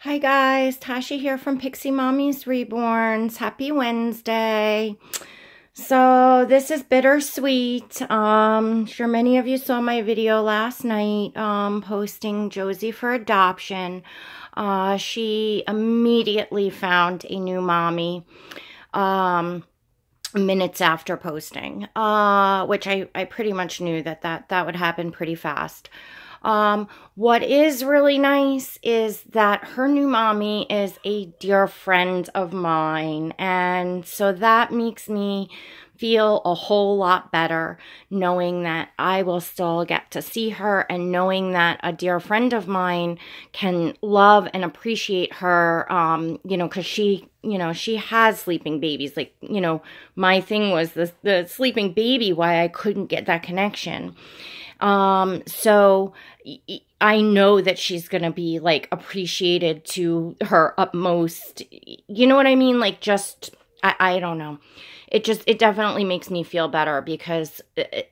Hi guys, Tasha here from Pixie Mommy's Reborns. Happy Wednesday. So this is bittersweet. Sure many of you saw my video last night posting Josie for adoption. She immediately found a new mommy minutes after posting, which I pretty much knew that would happen pretty fast. What is really nice is that her new mommy is a dear friend of mine, and so that makes me feel a whole lot better knowing that I will still get to see her, and knowing that a dear friend of mine can love and appreciate her, because she has sleeping babies. Like, my thing was the sleeping baby, why I couldn't get that connection. So I know that she's going to be like appreciated to her utmost. You know what I mean? Like, just, I don't know. It definitely makes me feel better because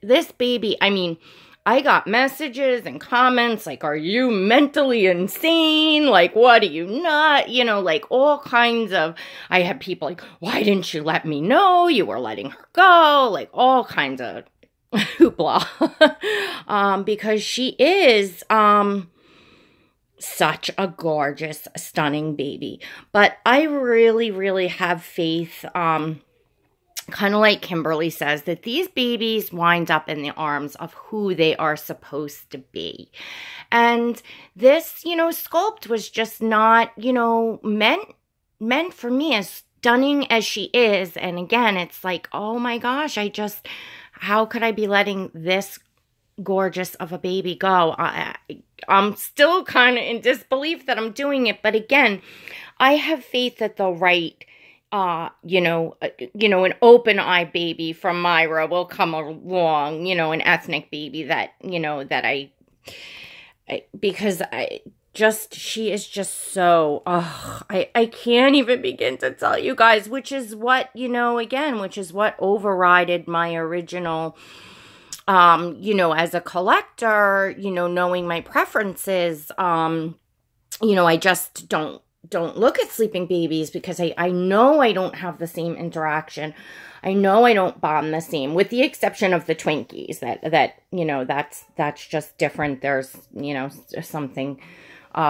this baby, I mean, I got messages and comments like, are you mentally insane? Like, what are you not? Like all kinds of, I had people like, why didn't you let me know you were letting her go? Like all kinds of hoopla. Because she is such a gorgeous, stunning baby. But I really, really have faith, kind of like Kimberly says, that these babies wind up in the arms of who they are supposed to be. And this, sculpt was just not, meant for me, as stunning as she is. And again, it's like, oh my gosh, how could I be letting this gorgeous of a baby go? I'm still kind of in disbelief that I'm doing it. But again, I have faith that the right, an open eye baby from Myra will come along, an ethnic baby that, because she is just so, I can't even begin to tell you guys, which is what, which is what overrided my original, as a collector, knowing my preferences, I just don't look at sleeping babies because I know I don't have the same interaction. I know I don't bond the same, with the exception of the Twinkies that's just different. There's, something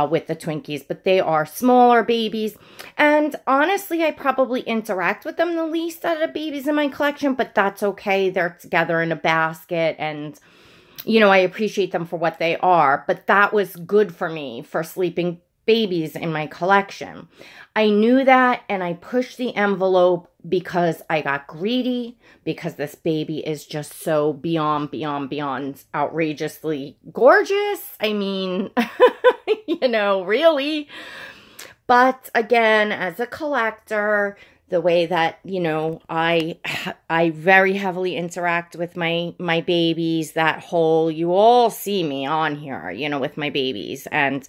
with the Twinkies, but they are smaller babies. And honestly, I probably interact with them the least out of the babies in my collection, but that's okay. They're together in a basket, and, I appreciate them for what they are. But that was good for me for sleeping babies in my collection. I knew that, and I pushed the envelope because I got greedy, because this baby is just so beyond outrageously gorgeous. I mean, really. But again, as a collector, the way that, I very heavily interact with my babies, that whole, you all see me on here, with my babies, and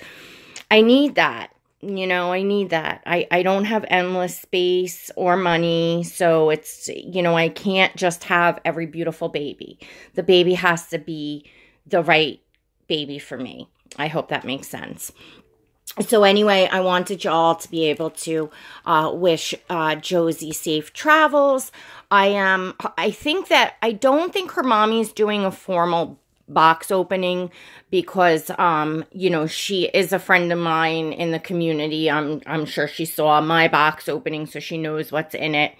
I need that. I need that. I don't have endless space or money, so it's, I can't just have every beautiful baby. The baby has to be the right baby for me. I hope that makes sense. So anyway, I wanted y'all to be able to wish Josie safe travels. I don't think her mommy's doing a formal box opening because she is a friend of mine in the community. I'm sure she saw my box opening, so she knows what's in it.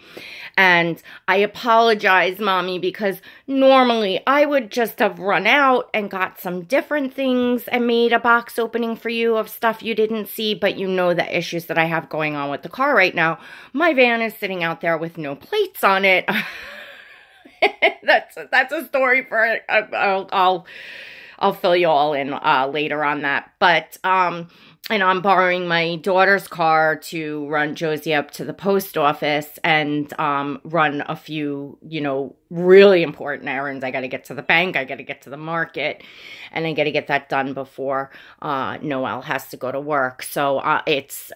And I apologize, Mommy, because normally I would just have run out and got some different things and made a box opening for you of stuff you didn't see, but the issues that I have going on with the car right now. My van is sitting out there with no plates on it. That's a story for I'll fill you all in later on that. But and I'm borrowing my daughter's car to run Josie up to the post office and run a few really important errands. I got to get to the bank, I got to get to the market, and I got to get that done before Noelle has to go to work. So it's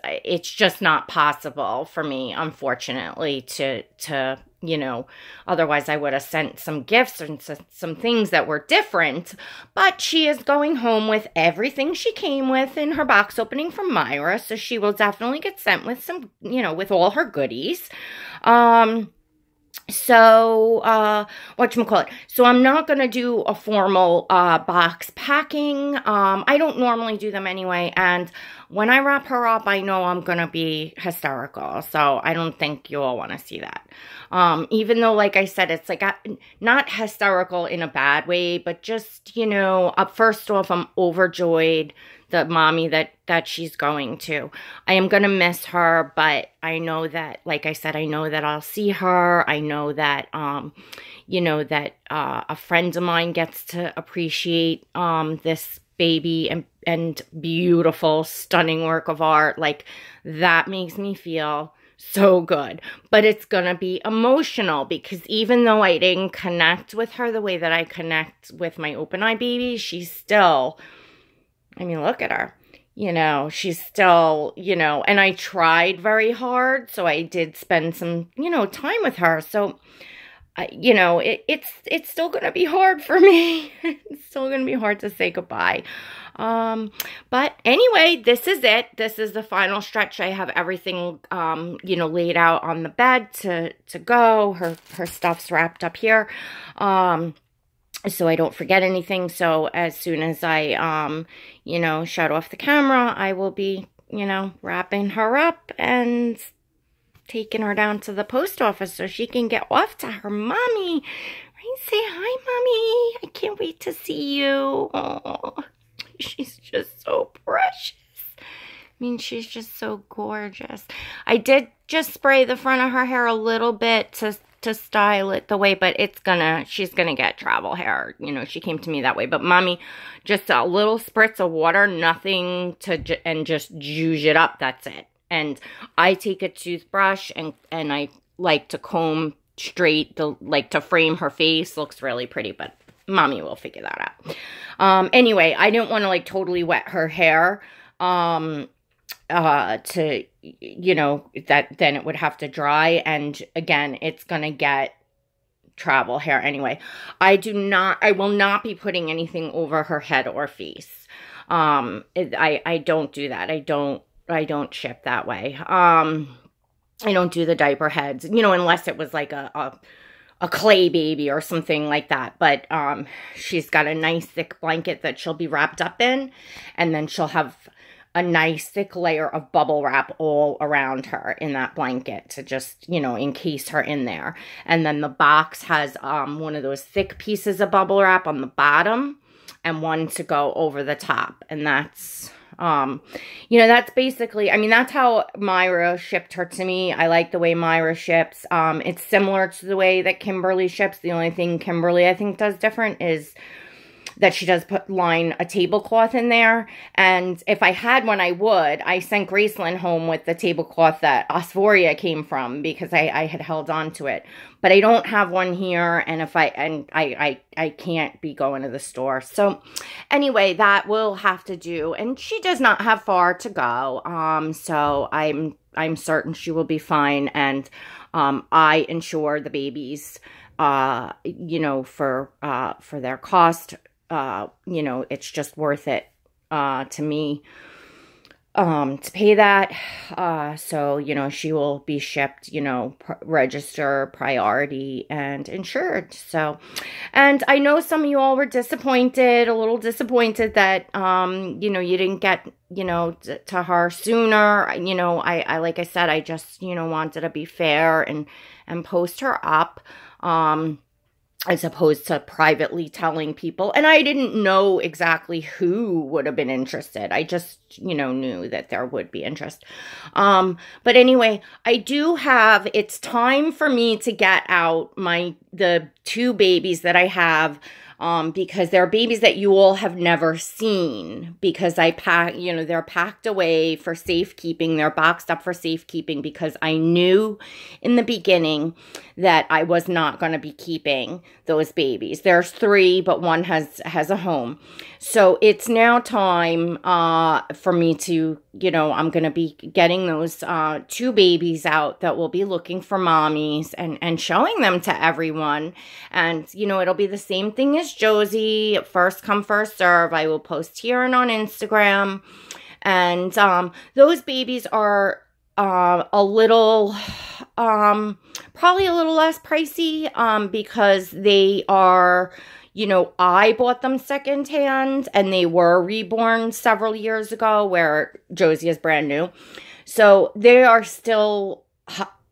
just not possible for me, unfortunately, to you know, otherwise I would have sent some gifts and some things that were different. But she is going home with everything she came with in her box opening from Myra. So she will definitely get sent with some, you know, with all her goodies. So, whatchamacallit. So I'm not going to do a formal, box packing. I don't normally do them anyway. And when I wrap her up, I know I'm going to be hysterical. So I don't think you all want to see that. Even though, like I said, it's like, not hysterical in a bad way, but just, you know, first off, I'm overjoyed the mommy that she's going to. I am going to miss her, but I know that, like I said, I know that I'll see her. I know that, you know, that a friend of mine gets to appreciate this baby and beautiful, stunning work of art. Like, that makes me feel so good. But it's going to be emotional, because even though I didn't connect with her the way that I connect with my open eye baby, she's still... I mean, look at her, you know, she's still, you know, and I tried very hard. So I did spend some, you know, time with her. So, you know, it's still going to be hard for me. It's still going to be hard to say goodbye. But anyway, this is it. This is the final stretch. I have everything, you know, laid out on the bed to go. Her stuff's wrapped up here. So I don't forget anything. So as soon as I, you know, shut off the camera, I will be, you know, wrapping her up and taking her down to the post office so she can get off to her mommy. Right? Say hi, mommy. I can't wait to see you. Oh, she's just so precious. I mean, she's just so gorgeous. I did just spray the front of her hair a little bit to style it the way, but she's gonna get travel hair. You know, she came to me that way. But mommy, just a little spritz of water, nothing and just zhuzh it up. That's it. And I take a toothbrush and I like to comb straight, like to frame her face. Looks really pretty, but mommy will figure that out. Anyway, I didn't want to like totally wet her hair. To, you know, that then it would have to dry. And again, it's going to get travel hair anyway. I will not be putting anything over her head or face. I don't do that. I don't ship that way. I don't do the diaper heads, you know, unless it was like a clay baby or something like that. But, she's got a nice thick blanket that she'll be wrapped up in, and then she'll have a nice thick layer of bubble wrap all around her in that blanket to just, you know, encase her in there. And then the box has one of those thick pieces of bubble wrap on the bottom and one to go over the top. And that's, you know, that's basically, I mean, that's how Myra shipped her to me. I like the way Myra ships. It's similar to the way that Kimberly ships. The only thing Kimberly, I think, does different is that she does line a tablecloth in there. And if I had one, I would. I sent Graceland home with the tablecloth that Asphoria came from because I had held on to it. But I don't have one here, and I can't be going to the store. So anyway, that will have to do. And she does not have far to go. So I'm certain she will be fine. And I insure the babies, you know, for their cost. You know, it's just worth it, to me, to pay that. So, you know, she will be shipped, you know, register, priority, and insured. So, and I know some of you all were disappointed, a little disappointed that, you know, you didn't get, you know, to her sooner. You know, I like I said, I just, you know, wanted to be fair and post her up. As opposed to privately telling people. And I didn't know exactly who would have been interested. I just, you know, knew that there would be interest. But anyway, I do have, it's time for me to get out the two babies that I have because they're babies that you all have never seen, because I pack, you know, they're packed away for safekeeping. They're boxed up for safekeeping because I knew in the beginning that I was not going to be keeping those babies. There's 3, but one has a home. So it's now time for me to, you know, I'm going to be getting those 2 babies out that will be looking for mommies and showing them to everyone. And, you know, it'll be the same thing as Josie. First come, first serve. I will post here and on Instagram. And those babies are a little, probably a little less pricey because they are, you know, I bought them secondhand and they were reborn several years ago, where Josie is brand new. So they are still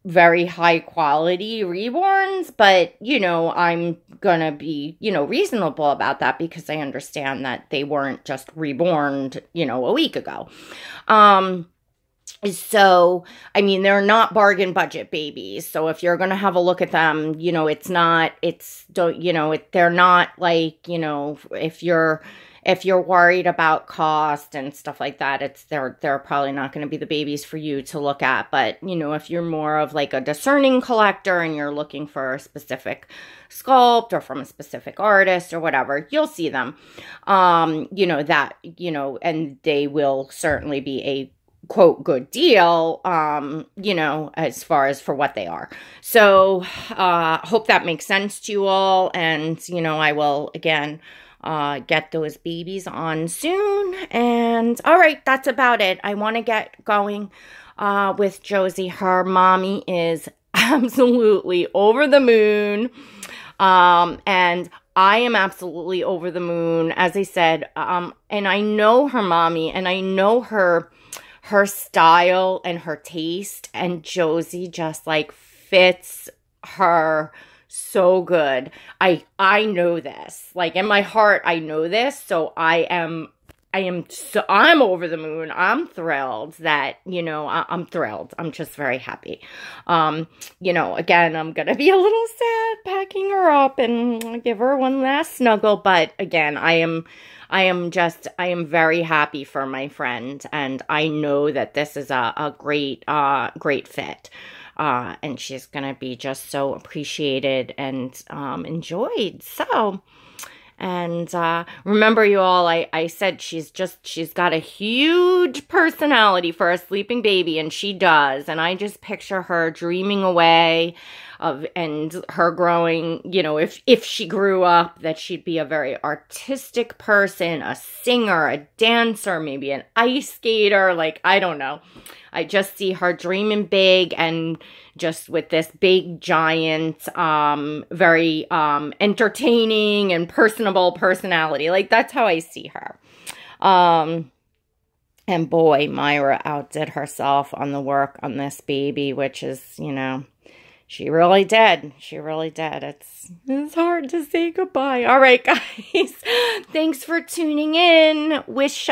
very high quality reborns, but, you know, I'm gonna be, you know, reasonable about that because I understand that they weren't just reborn, you know, a week ago. So, I mean, they're not bargain budget babies. So if you're going to have a look at them, you know, they're not like, you know, if you're worried about cost and stuff like that, they're probably not going to be the babies for you to look at. But, you know, if you're more of like a discerning collector and you're looking for a specific sculpt or from a specific artist or whatever, you'll see them. You know, that, you know, and they will certainly be a quote good deal, you know, as far as for what they are. So, hope that makes sense to you all. And, you know, I will again, get those babies on soon. And all right, that's about it. I want to get going, with Josie. Her mommy is absolutely over the moon. And I am absolutely over the moon, as I said, and I know her mommy and I know her style and her taste, and Josie just like fits her so good. I know this, like in my heart, I know this. So I'm over the moon. I'm thrilled that, you know, I'm thrilled. I'm just very happy. You know, again, I'm going to be a little sad packing her up and give her one last snuggle. But again, I am very happy for my friend, and I know that this is a great fit. And she's going to be just so appreciated and enjoyed. So, and remember you all, I said she's got a huge personality for a sleeping baby, and she does. And I just picture her dreaming away and her growing, you know, if she grew up, that she'd be a very artistic person, a singer, a dancer, maybe an ice skater, like, I don't know. I just see her dreaming big and just with this big, giant, very entertaining and personable personality. Like, that's how I see her. And boy, Myra outdid herself on the work on this baby, which is, you know, she really did. She really did. It's hard to say goodbye. All right, guys. Thanks for tuning in. Wish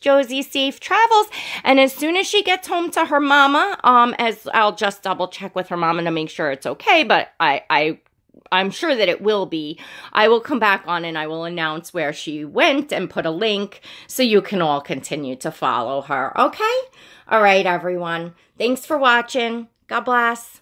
Josie safe travels. And as soon as she gets home to her mama, as I'll just double check with her mama to make sure it's okay, but I'm sure that it will be. I will come back on and I will announce where she went and put a link so you can all continue to follow her. Okay? All right, everyone. Thanks for watching. God bless.